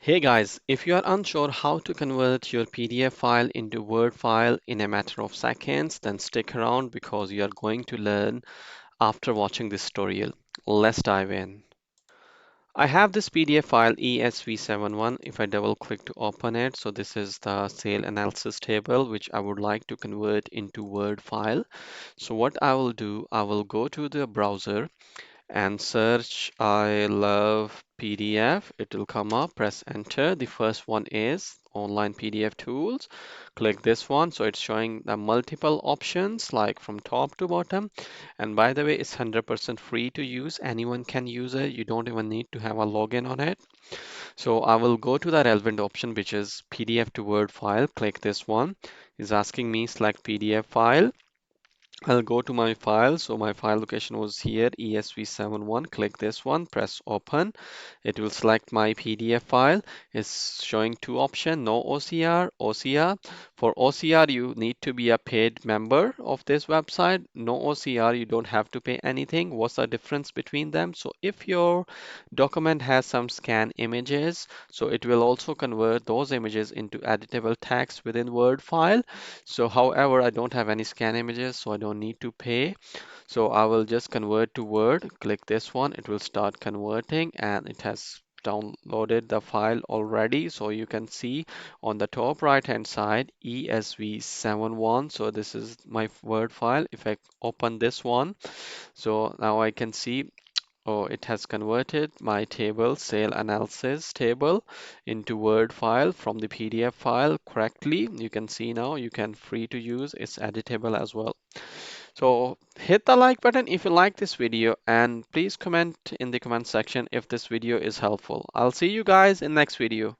Hey guys, if you are unsure how to convert your PDF file into Word file in a matter of seconds, then stick around because you are going to learn after watching this tutorial. Let's dive in. I have this PDF file ESV71. If I double click to open it, so this is the sale analysis table which I would like to convert into Word file. So what I will do, I will go to the browser and search I love PDF. It will come up, press enter. The first one is online PDF tools. Click this one. So it's showing the multiple options like from top to bottom. And by the way, it's 100% free to use. Anyone can use it. You don't even need to have a login on it. So I will go to the relevant option, which is PDF to Word file. Click this one. It's asking me select PDF file. I'll go to my file. So my file location was here, ESV71. Click this one, press open. It will select my PDF file. It's showing two options, no OCR, OCR. For OCR, you need to be a paid member of this website. No OCR, you don't have to pay anything. What's the difference between them? So if your document has some scan images, so it will also convert those images into editable text within Word file. So however, I don't have any scan images, so I don't need to pay. So I will just convert to Word. Click this one. It will start converting and it has downloaded the file already. So you can see on the top right hand side ESV71. So this is my Word file. If I open this one, so now I can see, oh, it has converted my table, sale analysis table, into Word file from the PDF file correctly. You can see now you can free to use. It's editable as well. So hit the like button if you like this video and please comment in the comment section if this video is helpful. I'll see you guys in next video.